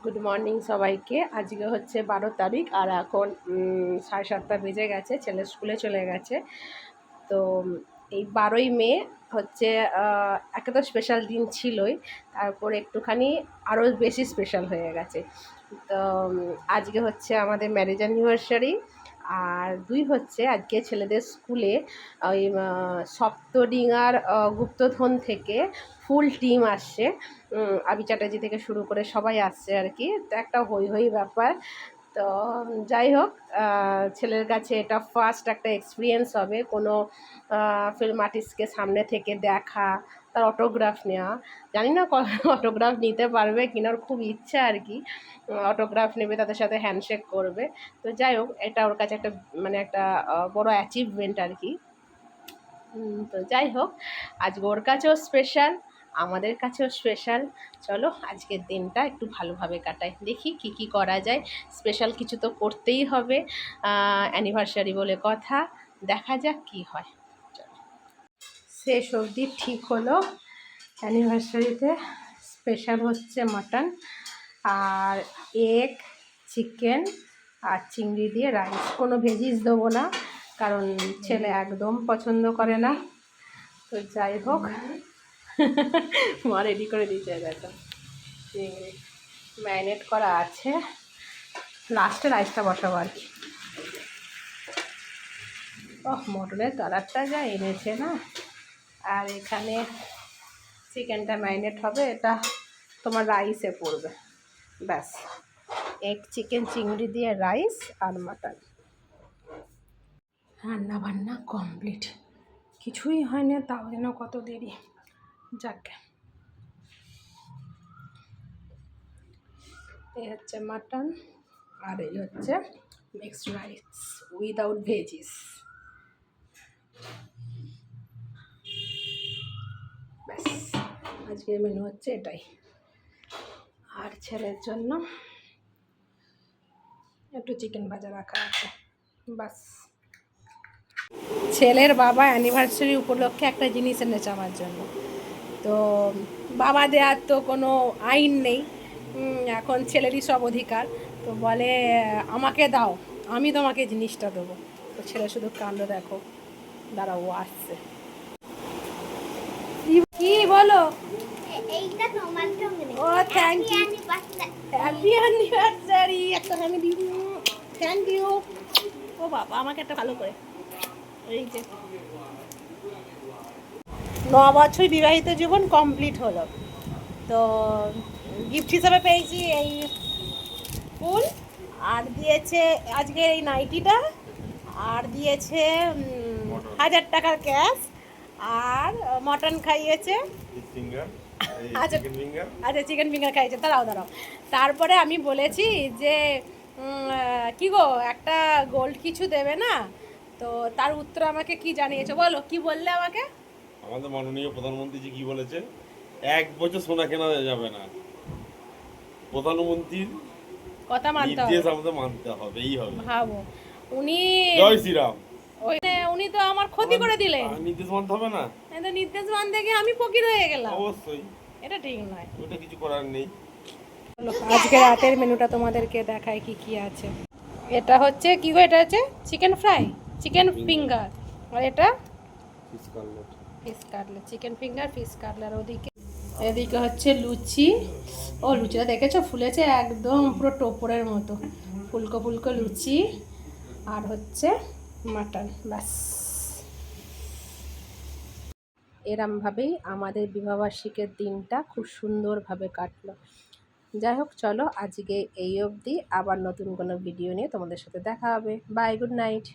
Good morning সবাইকে। আজকে হচ্ছে 12 তারিখ আর এখন 7:30 বেজে গেছে, ছেলে স্কুলে চলে গেছে। তো এই 12ই মে হচ্ছে একে তো স্পেশাল দিন ছিলই, তারপর একটুখানি আরও বেশি স্পেশাল হয়ে গেছে। তো আজকে হচ্ছে আমাদের ম্যারেজ অ্যানিভার্সারি, আর 2 হচ্ছে আজকে ছেলেদের স্কুলে ওই সপ্তডিঙার গুপ্তধন থেকে ফুল টিম আসছে। আবি চ্যাটার্জি থেকে শুরু করে সবাই আসছে আর কি। তো একটা হই হই ব্যাপার। তো যাই হোক, ছেলের কাছে এটা ফার্স্ট একটা এক্সপিরিয়েন্স হবে কোনো ফিল্ম আর্টিস্টকে সামনে থেকে দেখা, তার অটোগ্রাফ নেওয়া। জানি না অটোগ্রাফ নিতে পারবে কিনা, ওর খুব ইচ্ছা আর কি। অটোগ্রাফ নেবে, তাদের সাথে হ্যান্ডশেক করবে। তো যাই হোক, এটা ওর কাছে একটা একটা বড় অ্যাচিভমেন্ট আর কি। তো যাই হোক, আজকে ওর কাছেও স্পেশাল, আমাদের কাছেও স্পেশাল। চলো আজকের দিনটা একটু ভালোভাবে কাটাই, দেখি কি কি করা যায়। স্পেশাল কিছু তো করতেই হবে, অ্যানিভার্সারি বলে কথা। দেখা যাক কি হয়। চলো, শেষ অবধি ঠিক হলো। অ্যানিভার্সারিতে স্পেশাল হচ্ছে মাটন আর এগ, চিকেন আর চিংড়ি দিয়ে রাইস। কোনো ভেজিস দেবো না, কারণ ছেলে একদম পছন্দ করে না। তো যাই হোক, মা রেডি করে দিয়েছে, দেখো চিংড়ি ম্যারিনেট করা আছে। লাস্টে রাইসটা বসাবো আর কি। মটনের কালারটা যা এনেছে না। আর এখানে চিকেনটা ম্যারিনেট হবে, এটা তোমার রাইসে পড়বে। ব্যাস, এগ চিকেন চিংড়ি দিয়ে রাইস আর মাটন। রান্না বান্না কমপ্লিট, কিছুই হয় না, তাও যেন কত দেরি। যাক, এই হচ্ছে মাটন আর এই হচ্ছে মিক্সড রাইস উইদাউট ভেজিস। ব্যাস, আজকের মেনু হচ্ছে এটাই। আর ছেলের জন্য একটু চিকেন ভাজা রাখা আছে, বাস। ছেলের বাবা অ্যানিভার্সারি উপলক্ষে একটা জিনিস এনেছে আমার জন্য। তো বাবা দেওয়ার তো কোনো আইন নেই, এখন ছেলেরই সব অধিকার। তো বলে আমাকে দাও, আমি তোমাকে জিনিসটা দেবো। তো ছেলে শুধু কাণ্ড দেখো, দাঁড়াও ও আসছে। কি বলো? ও থ্যাংক ইউ, হ্যাপি অ্যানিভার্সারি, একটা ফ্যামিলি, থ্যাংক ইউ। ও বাবা, আমাকে একটা ভালো করে, এই যে 9 বছর বিবাহিত জীবন কমপ্লিট হলো। তো গিফট হিসাবে পেয়েছি এই ফুল, আর দিয়েছে আজকের এই নাইটিটা, আর দিয়েছে 1000 টাকার ক্যাশ, আর মটন খাইয়েছে। আচ্ছা আচ্ছা, চিকেন ফিঙ্গার খাইয়েছে। দাঁড়াও, তারপরে আমি বলেছি যে কি গো, একটা গোল্ড কিছু দেবে না? তো তার উত্তর আমাকে কি জানিয়েছে বলো, কি বললে আমাকে? আমাদের মাননীয় প্রধানমন্ত্রী কি বলেছে? 1 বছর সোনা কেনা যাবে না, প্রধানমন্ত্রীর কথা মানতে হবে, নির্দেশ আমাদের মানতে হবেই হবে। ভাবো, উনি জয় শ্রীরাম। ওই উনি তো আমার ক্ষতি করে দিলেন। নির্দেশ মানতে হবে না? এটা নির্দেশ মানতে গিয়ে আমি ফকির হয়ে গেলাম, অবশ্যই এটা ঠিক নয়। ওটা কিছু করার নেই। আজকে রাতের মেনুটা তোমাদেরকে দেখায় কি কি আছে। এটা হচ্ছে কি গো, এটা হচ্ছে চিকেন ফ্রাই, চিকেন ফিঙ্গার, আর এটা fish cutlet. Chicken finger, fish cutlet. ওদিকে এদিকে হচ্ছে লুচি। ও লুচিটা দেখেছো, ফুলেছে একদম পুরো টোপরের মতো, ফুলকো ফুলকো লুচি। আর হচ্ছে মাটন। ব্যাস, এরমভাবেই আমাদের বিবাহবার্ষিকীর দিনটা খুব সুন্দরভাবে কাটলো। যাই হোক, চলো আজকে এই অবধি, আবার নতুন কোনো ভিডিও নিয়ে তোমাদের সাথে দেখা হবে। Bye, good night.